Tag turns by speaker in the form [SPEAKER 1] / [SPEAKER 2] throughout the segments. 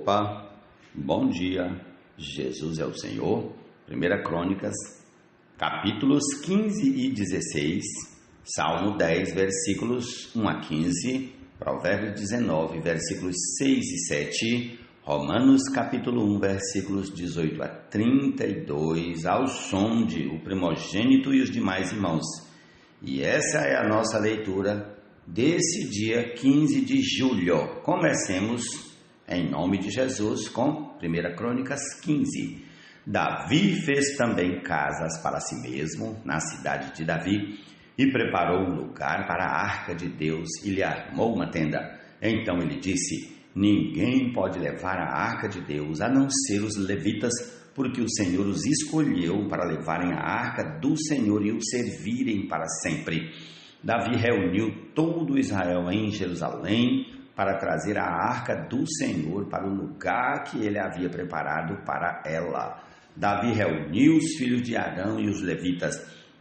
[SPEAKER 1] Opa, bom dia, Jesus é o Senhor. 1 Crônicas, capítulos 15 e 16, Salmo 10, versículos 1 a 15, Provérbios 19, versículos 6 e 7, Romanos capítulo 1, versículos 18 a 32, ao som de o primogênito e os demais irmãos. E essa é a nossa leitura desse dia 15 de julho. Comecemos em nome de Jesus com 1 Crônicas 15. Davi fez também casas para si mesmo na cidade de Davi e preparou um lugar para a arca de Deus e lhe armou uma tenda. Então ele disse: ninguém pode levar a arca de Deus a não ser os levitas, porque o Senhor os escolheu para levarem a arca do Senhor e o servirem para sempre. Davi reuniu todo Israel em Jerusalém para trazer a arca do Senhor para o lugar que ele havia preparado para ela. Davi reuniu os filhos de Arão e os levitas.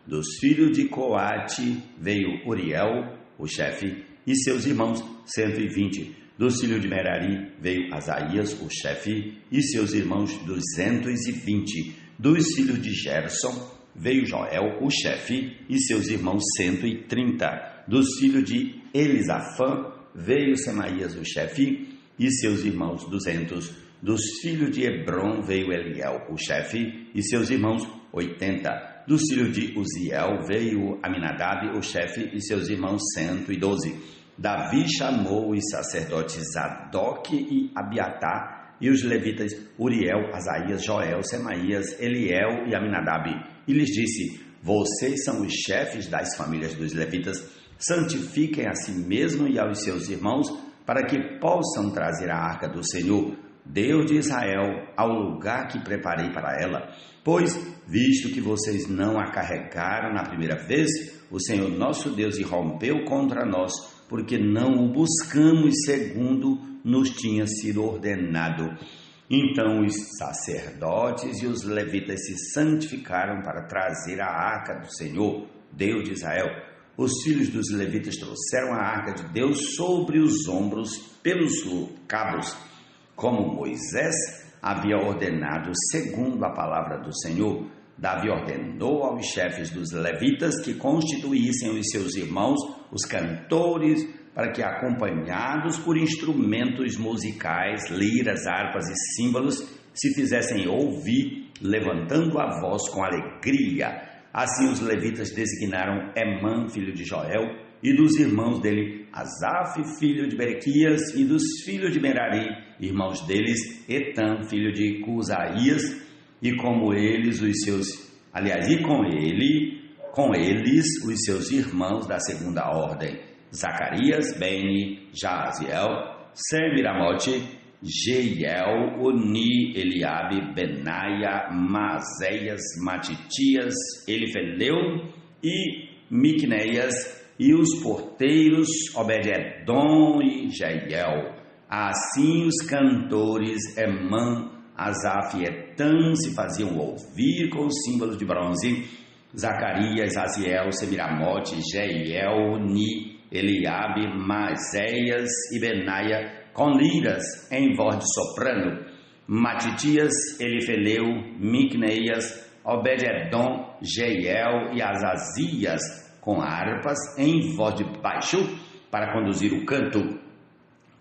[SPEAKER 1] Dos filhos de Coate veio Uriel, o chefe, e seus irmãos, 120. Dos filhos de Merari veio Asaías, o chefe, e seus irmãos, 220. Dos filhos de Gerson veio Joel, o chefe, e seus irmãos, 130. Dos filhos de Elisafã veio Semaías, o chefe, e seus irmãos, 200. Dos filhos de Hebron veio Eliel, o chefe, e seus irmãos, 80. Dos filhos de Uziel veio Aminadab, o chefe, e seus irmãos, 112. Davi chamou os sacerdotes Zadok e Abiatar, e os levitas Uriel, Asaías, Joel, Semaías, Eliel e Aminadab, e lhes disse: vocês são os chefes das famílias dos levitas, santifiquem a si mesmo e aos seus irmãos, para que possam trazer a arca do Senhor, Deus de Israel, ao lugar que preparei para ela. Pois, visto que vocês não a carregaram na primeira vez, o Senhor nosso Deus irrompeu contra nós, porque não o buscamos segundo nos tinha sido ordenado. Então os sacerdotes e os levitas se santificaram para trazer a arca do Senhor, Deus de Israel. Os filhos dos levitas trouxeram a arca de Deus sobre os ombros pelos cabos, como Moisés havia ordenado segundo a palavra do Senhor. Davi ordenou aos chefes dos levitas que constituíssem os seus irmãos, os cantores, para que, acompanhados por instrumentos musicais, liras, harpas e símbolos, se fizessem ouvir, levantando a voz com alegria. Assim os levitas designaram Emã, filho de Joel, e dos irmãos dele, Asaf, filho de Berequias, e dos filhos de Merari, irmãos deles, Etam, filho de Cusaías, e com eles os seus irmãos da segunda ordem, Zacarias, Beni, Jaziel, Semiramote, Jeiel, Oni, Eliabe, Benaia, Maséias, Matitias, Elifeleu e Miquneias, e os porteiros Obed-edom e Jeiel. Assim os cantores Emã, Asaf e Etam se faziam ouvir com os símbolos de bronze. Zacarias, Aziel, Semiramote, Jeiel, Oni, Eliabe, Maséias e Benaia com liras em voz de soprano. Matitias, Elifeleu, Miquneias, Obed-edom, Jeiel e Azazias com harpas em voz de baixo para conduzir o canto.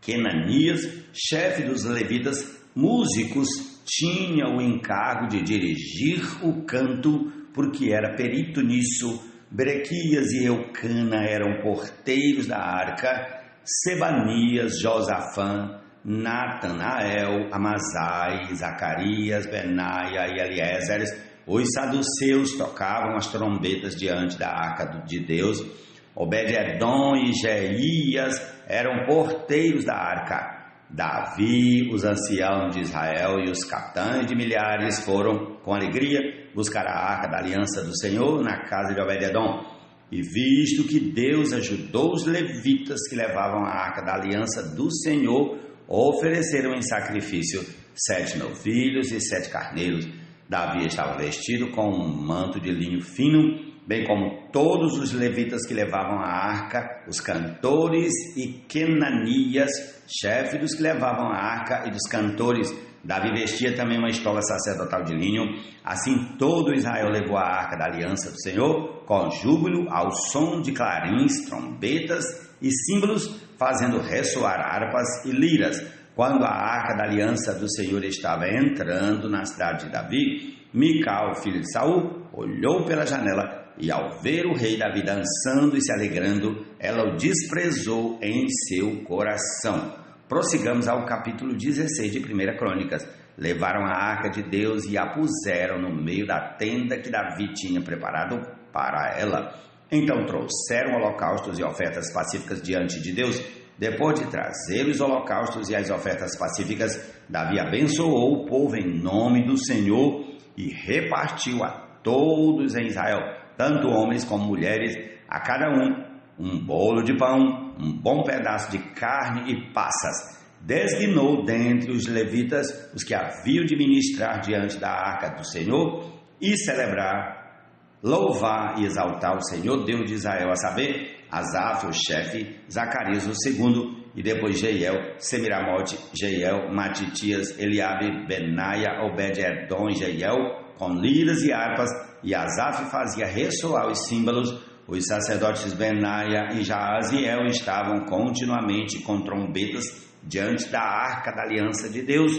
[SPEAKER 1] Quenanias, chefe dos levitas, músicos, tinha o encargo de dirigir o canto, porque era perito nisso. Berequias e Eucana eram porteiros da arca. Sebanias, Josafã, Natanael, Amazai, Zacarias, Benaia e Eliezer, os saduceus, tocavam as trombetas diante da arca de Deus. Obed-edom e Jeías eram porteiros da arca. Davi, os anciãos de Israel e os capitães de milhares foram, com alegria, buscar a arca da aliança do Senhor na casa de Obed-edom. E visto que Deus ajudou os levitas que levavam a arca da aliança do Senhor, ofereceram em sacrifício 7 novilhos e 7 carneiros. Davi estava vestido com um manto de linho fino bem como todos os levitas que levavam a arca, os cantores e Quenanias, chefe dos que levavam a arca e dos cantores. Davi vestia também uma estola sacerdotal de linho. Assim todo Israel levou a arca da aliança do Senhor, com júbilo, ao som de clarins, trombetas e símbolos, fazendo ressoar harpas e liras. Quando a arca da aliança do Senhor estava entrando na cidade de Davi, Mical, filho de Saul, olhou pela janela e, ao ver o rei Davi dançando e se alegrando, ela o desprezou em seu coração. Prossigamos ao capítulo 16 de 1 Crônicas. Levaram a arca de Deus e a puseram no meio da tenda que Davi tinha preparado para ela. Então trouxeram holocaustos e ofertas pacíficas diante de Deus. Depois de trazer os holocaustos e as ofertas pacíficas, Davi abençoou o povo em nome do Senhor e repartiu a todos em Israel, tanto homens como mulheres, a cada um bolo de pão, um bom pedaço de carne e passas. Designou dentre os levitas os que haviam de ministrar diante da arca do Senhor e celebrar, louvar e exaltar o Senhor Deus de Israel, a saber, Asaf, o chefe, Zacarias, o segundo, e depois Jeiel, Semiramote, Jeiel, Matitias, Eliabe, Benaia, Obed-edom e Jeiel, com liras e harpas, e Asaf fazia ressoar os símbolos. Os sacerdotes Benaia e Jaaziel estavam continuamente com trombetas diante da arca da aliança de Deus.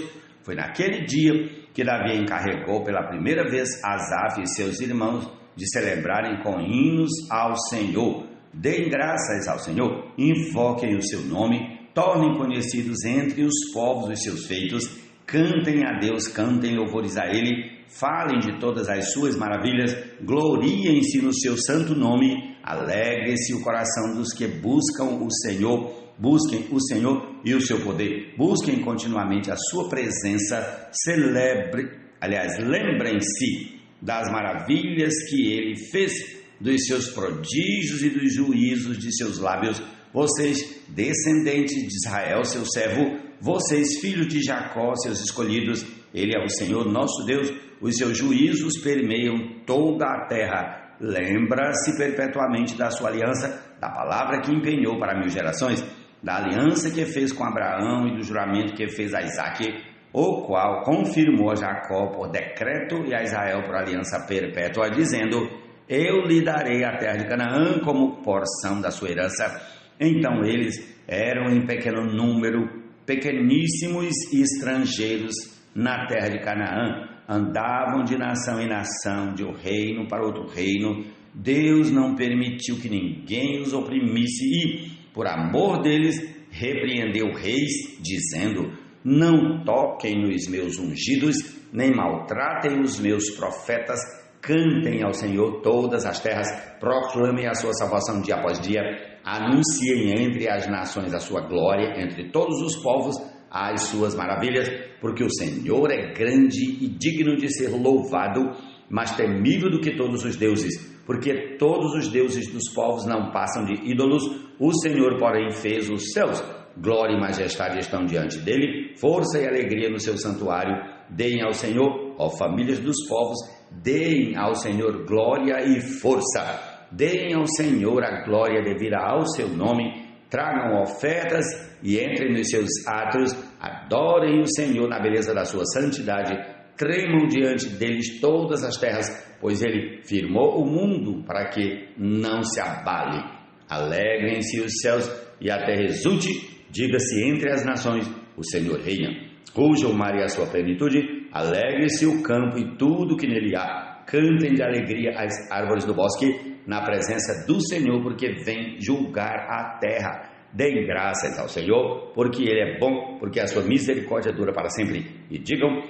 [SPEAKER 1] Foi naquele dia que Davi encarregou pela primeira vez Asaf e seus irmãos de celebrarem com hinos ao Senhor. Deem graças ao Senhor, invoquem o seu nome, tornem conhecidos entre os povos os seus feitos, cantem a Deus, cantem louvores a Ele, falem de todas as suas maravilhas, gloriem-se no seu santo nome, alegre-se o coração dos que buscam o Senhor, busquem o Senhor e o seu poder, busquem continuamente a sua presença, lembrem-se das maravilhas que Ele fez, dos seus prodígios e dos juízos de seus lábios. Vocês, descendentes de Israel, seu servo, vocês, filhos de Jacó, seus escolhidos, Ele é o Senhor nosso Deus, os seus juízos permeiam toda a terra. Lembra-se perpetuamente da sua aliança, da palavra que empenhou para 1000 gerações, da aliança que fez com Abraão e do juramento que fez a Isaque, o qual confirmou a Jacó por decreto e a Israel por aliança perpétua, dizendo: eu lhe darei a terra de Canaã como porção da sua herança. Então eles eram em pequeno número, pequeníssimos e estrangeiros na terra de Canaã. Andavam de nação em nação, de um reino para outro reino. Deus não permitiu que ninguém os oprimisse e, por amor deles, repreendeu reis, dizendo: não toquem nos meus ungidos, nem maltratem os meus profetas. Cantem ao Senhor todas as terras, proclamem a sua salvação dia após dia, anunciem entre as nações a sua glória, entre todos os povos as suas maravilhas, porque o Senhor é grande e digno de ser louvado, mais temível do que todos os deuses, porque todos os deuses dos povos não passam de ídolos, o Senhor, porém, fez os céus. Glória e majestade estão diante dele, força e alegria no seu santuário. Deem ao Senhor, ó famílias dos povos, deem ao Senhor glória e força. Deem ao Senhor a glória devida ao seu nome. Tragam ofertas e entrem nos seus átrios. Adorem o Senhor na beleza da sua santidade. Tremam diante deles todas as terras, pois ele firmou o mundo para que não se abale. Alegrem-se os céus e a terra exulte. Diga-se entre as nações: o Senhor reina. Ruja o mar e a sua plenitude, alegre-se o campo e tudo que nele há. Cantem de alegria as árvores do bosque, na presença do Senhor, porque vem julgar a terra. Deem graças ao Senhor, porque Ele é bom, porque a sua misericórdia dura para sempre. E digam: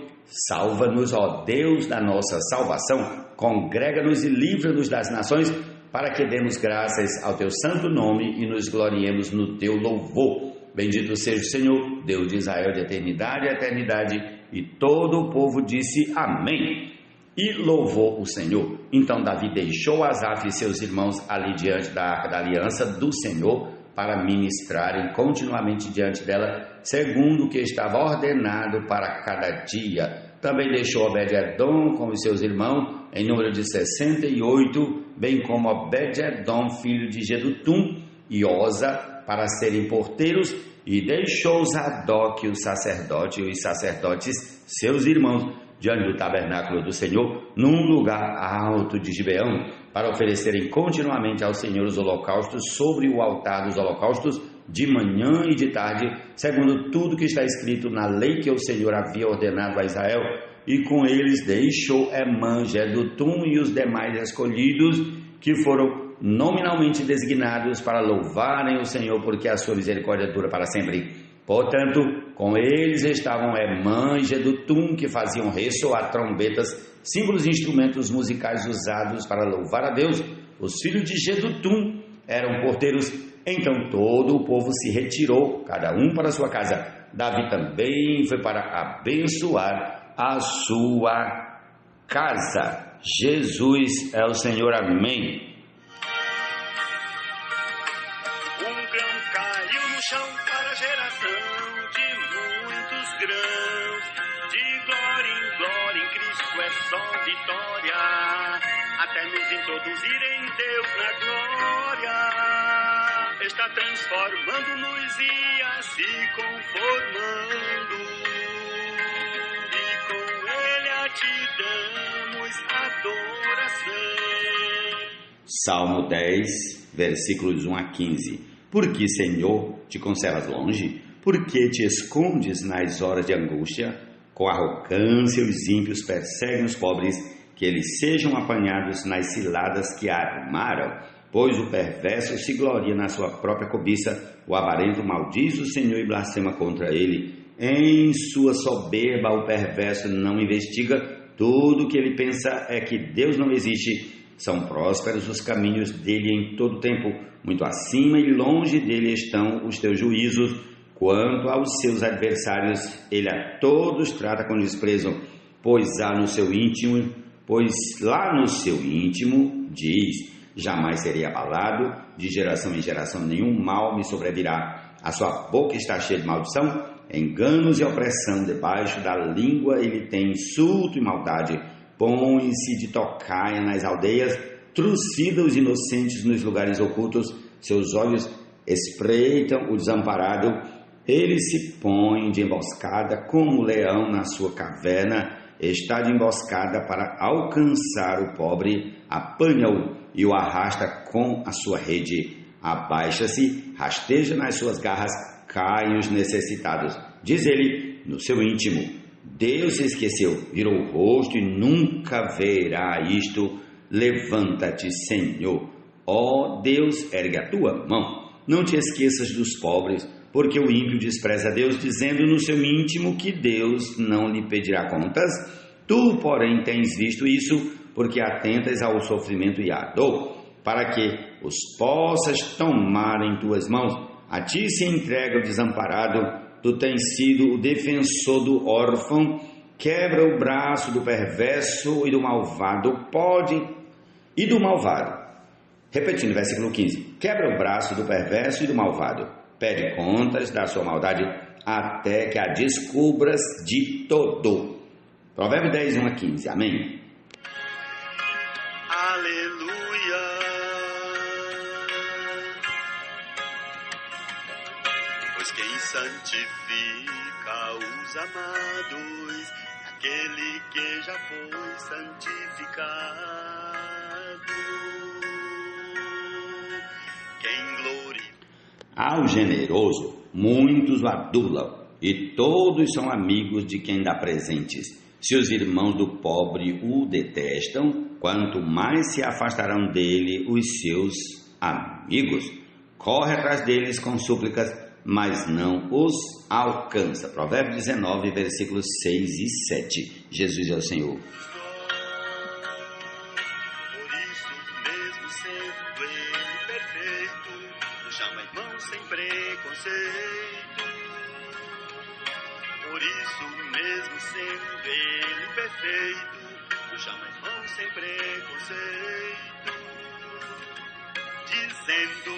[SPEAKER 1] salva-nos, ó Deus da nossa salvação, congrega-nos e livra-nos das nações, para que demos graças ao teu santo nome e nos gloriemos no teu louvor. Bendito seja o Senhor, Deus de Israel, de eternidade a eternidade. E todo o povo disse amém, e louvou o Senhor. Então Davi deixou Asaf e seus irmãos ali diante da arca da aliança do Senhor, para ministrarem continuamente diante dela, segundo o que estava ordenado para cada dia. Também deixou Obed-Edom com os seus irmãos, em número de 68, bem como Obed-Edom, filho de Jedutum, e Osa, para serem porteiros, e deixou Zadok, o sacerdote, e os sacerdotes, seus irmãos, diante do tabernáculo do Senhor, num lugar alto de Gibeão, para oferecerem continuamente ao Senhor os holocaustos sobre o altar dos holocaustos, de manhã e de tarde, segundo tudo que está escrito na lei que o Senhor havia ordenado a Israel. E com eles deixou Emã, Jedutum e os demais escolhidos, que foram nominalmente designados para louvarem o Senhor, porque a sua misericórdia dura para sempre. Portanto, com eles estavam Emã e Jedutum, que faziam ressoar trombetas, símbolos e instrumentos musicais usados para louvar a Deus. Os filhos de Jedutum eram porteiros. Então todo o povo se retirou, cada um para sua casa. Davi também foi para abençoar a sua casa. Jesus é o Senhor, amém.
[SPEAKER 2] Chão para a geração de muitos grãos, de glória em glória em Cristo é só vitória, até nos introduzir em Deus na glória, está transformando-nos e se conformando, e com Ele a ti damos adoração.
[SPEAKER 1] Salmo 10, versículos 1 a 15. Por que, Senhor, te conservas longe? Por que te escondes nas horas de angústia? Com arrogância os ímpios perseguem os pobres, que eles sejam apanhados nas ciladas que armaram. Pois o perverso se gloria na sua própria cobiça, o avarento maldiz o Senhor e blasfema contra ele. Em sua soberba o perverso não investiga, tudo o que ele pensa é que Deus não existe. São prósperos os caminhos dele em todo o tempo, muito acima e longe dele estão os teus juízos. Quanto aos seus adversários, ele a todos trata com desprezo, pois lá no seu íntimo diz: jamais serei abalado, de geração em geração nenhum mal me sobrevirá. A sua boca está cheia de maldição, enganos e opressão, debaixo da língua ele tem insulto e maldade. Põe-se de tocaia nas aldeias, trucida os inocentes nos lugares ocultos, seus olhos espreitam o desamparado, ele se põe de emboscada como o leão na sua caverna, está de emboscada para alcançar o pobre, apanha-o e o arrasta com a sua rede, abaixa-se, rasteja nas suas garras, caem os necessitados. Diz ele no seu íntimo: Deus se esqueceu, virou o rosto e nunca verá isto. Levanta-te, Senhor. Ó Deus, ergue a tua mão. Não te esqueças dos pobres, porque o ímpio despreza a Deus, dizendo no seu íntimo que Deus não lhe pedirá contas. Tu, porém, tens visto isso, porque atentas ao sofrimento e à dor, para que os possas tomar em tuas mãos. A ti se entrega o desamparado. Tu tens sido o defensor do órfão, quebra o braço do perverso e do malvado, Repetindo, versículo 15. Quebra o braço do perverso e do malvado, pede contas da sua maldade, até que a descubras de todo. Provérbio 10, 1 a 15. Amém.
[SPEAKER 2] Aleluia. Pois quem santifica os amados, aquele que já foi santificado. Quem gloria
[SPEAKER 1] Ao generoso muitos o adulam, e todos são amigos de quem dá presentes. Se os irmãos do pobre o detestam, quanto mais se afastarão dele os seus amigos. Corre atrás deles com súplicas, mas não os alcança. Provérbio 19, versículos 6 e 7. Jesus é o Senhor.
[SPEAKER 2] Por isso mesmo sendo ele perfeito, chama irmão sem preconceito. Por isso mesmo sendo ele perfeito, chama irmão sem preconceito, dizendo...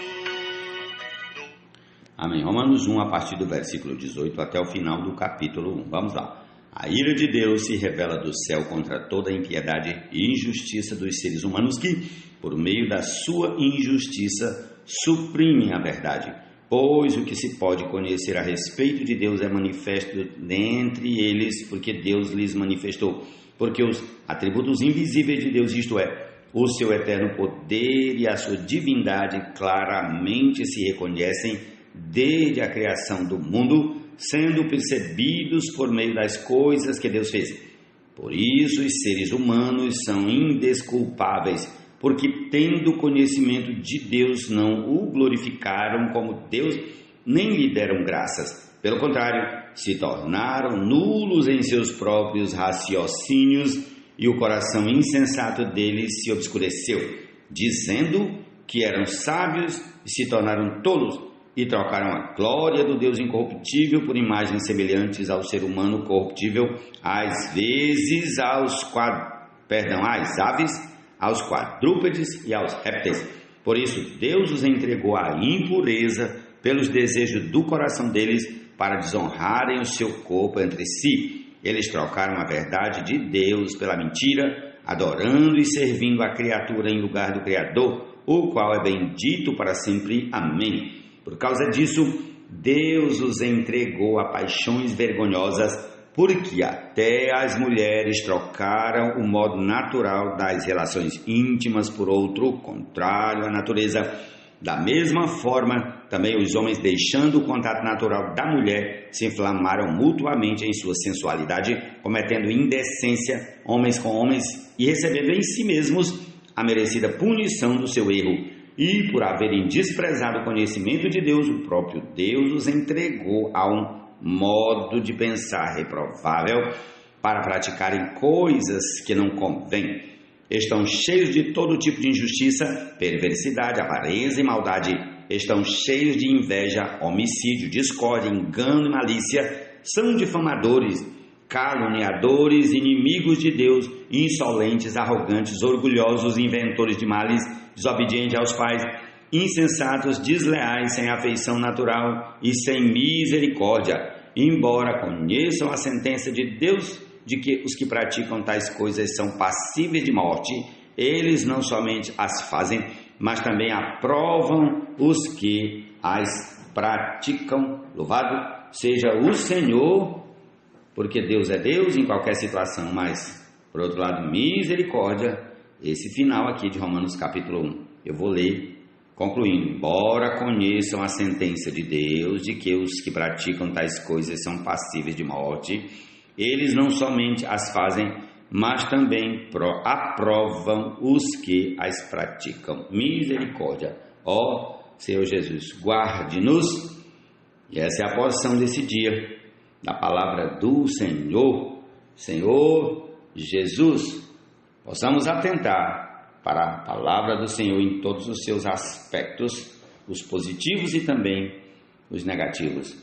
[SPEAKER 1] Amém. Romanos 1, a partir do versículo 18 até o final do capítulo 1. Vamos lá. A ira de Deus se revela do céu contra toda a impiedade e injustiça dos seres humanos que, por meio da sua injustiça, suprimem a verdade. Pois o que se pode conhecer a respeito de Deus é manifesto dentre eles, porque Deus lhes manifestou. Porque os atributos invisíveis de Deus, isto é, o seu eterno poder e a sua divindade, claramente se reconhecem desde a criação do mundo, sendo percebidos por meio das coisas que Deus fez. Por isso os seres humanos são indesculpáveis, porque tendo conhecimento de Deus não o glorificaram como Deus, nem lhe deram graças. Pelo contrário, se tornaram nulos em seus próprios raciocínios e o coração insensato deles se obscureceu, dizendo que eram sábios e se tornaram tolos e trocaram a glória do Deus incorruptível por imagens semelhantes ao ser humano corruptível, às vezes às aves, aos quadrúpedes e aos répteis. Por isso, Deus os entregou à impureza pelos desejos do coração deles para desonrarem o seu corpo entre si. Eles trocaram a verdade de Deus pela mentira, adorando e servindo a criatura em lugar do Criador, o qual é bendito para sempre. Amém. Por causa disso, Deus os entregou a paixões vergonhosas, porque até as mulheres trocaram o modo natural das relações íntimas por outro, contrário à natureza. Da mesma forma, também os homens, deixando o contato natural da mulher, se inflamaram mutuamente em sua sensualidade, cometendo indecência, homens com homens, e recebendo em si mesmos a merecida punição do seu erro. E por haverem desprezado o conhecimento de Deus, o próprio Deus os entregou a um modo de pensar reprovável para praticarem coisas que não convêm. Estão cheios de todo tipo de injustiça, perversidade, avareza e maldade. Estão cheios de inveja, homicídio, discórdia, engano e malícia. São difamadores, caluniadores, inimigos de Deus, insolentes, arrogantes, orgulhosos, inventores de males, desobedientes aos pais, insensatos, desleais, sem afeição natural e sem misericórdia. Embora conheçam a sentença de Deus de que os que praticam tais coisas são passíveis de morte, eles não somente as fazem, mas também aprovam os que as praticam. Louvado seja o Senhor, porque Deus é Deus em qualquer situação, mas, por outro lado, misericórdia. Esse final aqui de Romanos capítulo 1, eu vou ler concluindo: embora conheçam a sentença de Deus de que os que praticam tais coisas são passíveis de morte, eles não somente as fazem, mas também aprovam os que as praticam. Misericórdia. Ó Senhor Jesus, guarde-nos. E essa é a porção desse dia, da palavra do Senhor. Senhor Jesus, possamos atentar para a palavra do Senhor em todos os seus aspectos, os positivos e também os negativos.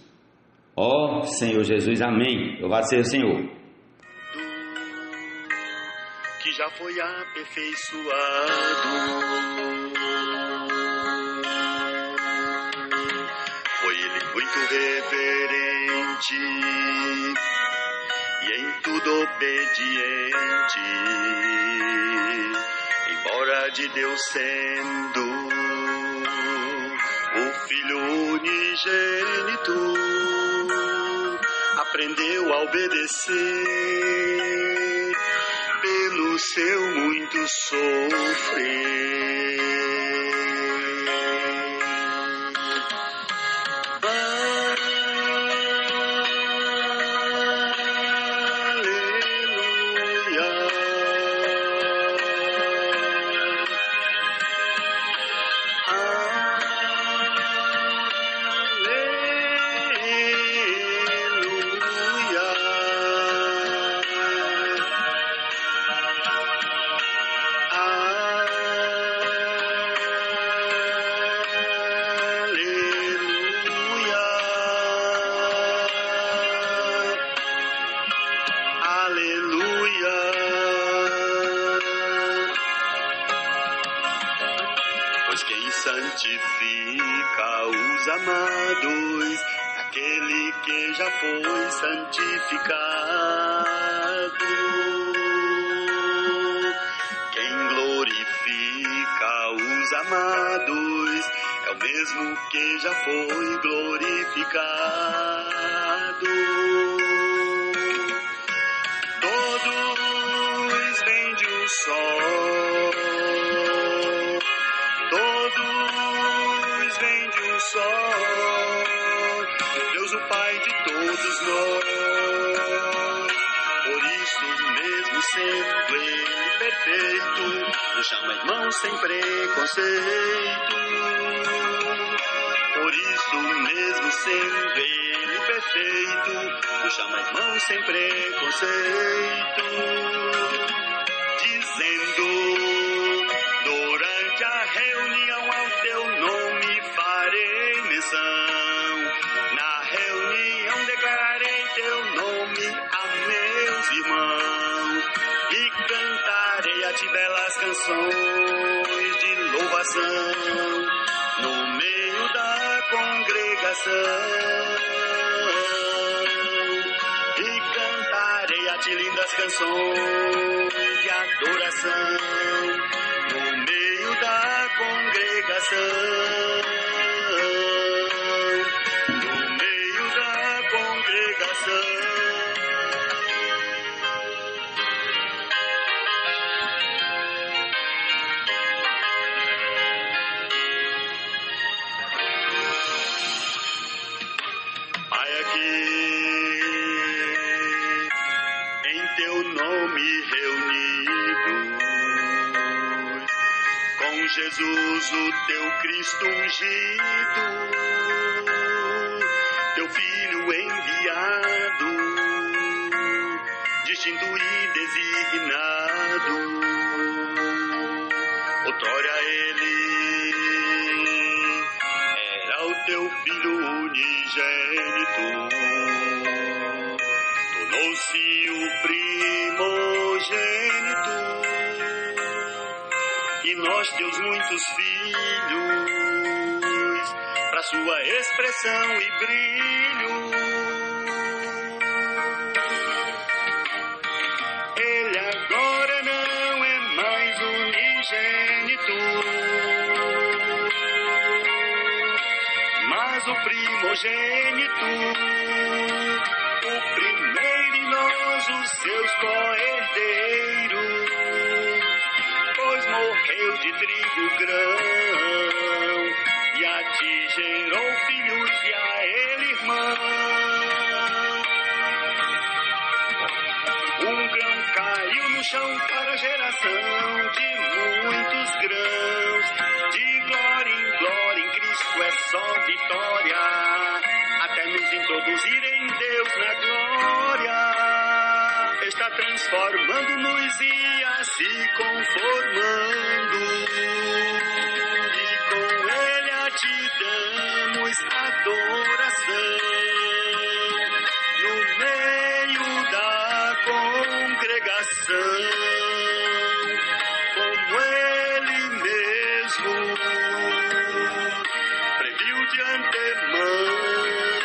[SPEAKER 1] Ó Senhor Jesus, amém. Louvado seja o Senhor.
[SPEAKER 2] Que já foi aperfeiçoado, foi ele muito reverente e em tudo obediente, embora de Deus sendo o Filho unigênito, aprendeu a obedecer pelo seu muito sofrer. Santifica os amados, aquele que já foi santificado. amados, é o mesmo que já foi glorificado. Todos vêm de um só, todos vêm de um só, Deus o Pai de todos nós. Por isso mesmo sendo Ele perfeito, nos chama irmãos sem preconceito. Por isso mesmo sendo Ele perfeito, nos chama irmãos sem preconceito. Dizendo, durante a reunião ao teu nome farei menção. Na reunião declararei teu nome a meus irmãos. E cantarei a ti belas canções de louvação no meio da congregação. E cantarei a ti lindas canções de adoração no meio da congregação. No meio da congregação. Jesus, o teu Cristo ungido, teu Filho enviado, distinto e designado. Outrora ele era o teu Filho unigênito, tornou-se o primogênito. E nós, teus muitos filhos, pra sua expressão e brilho. Ele agora não é mais unigênito, mas o primogênito, o primeiro em nós, os seus co-herdeiros. Pois morreu de trigo grão, e a ti gerou filhos, e a ele irmão. Um grão caiu no chão para a geração de muitos grãos. De glória em glória em Cristo é só vitória, até nos introduzir em Deus na glória. Está transformando-nos e a se conformando, e com Ele a ti damos adoração no meio da congregação, como Ele mesmo previu de antemão.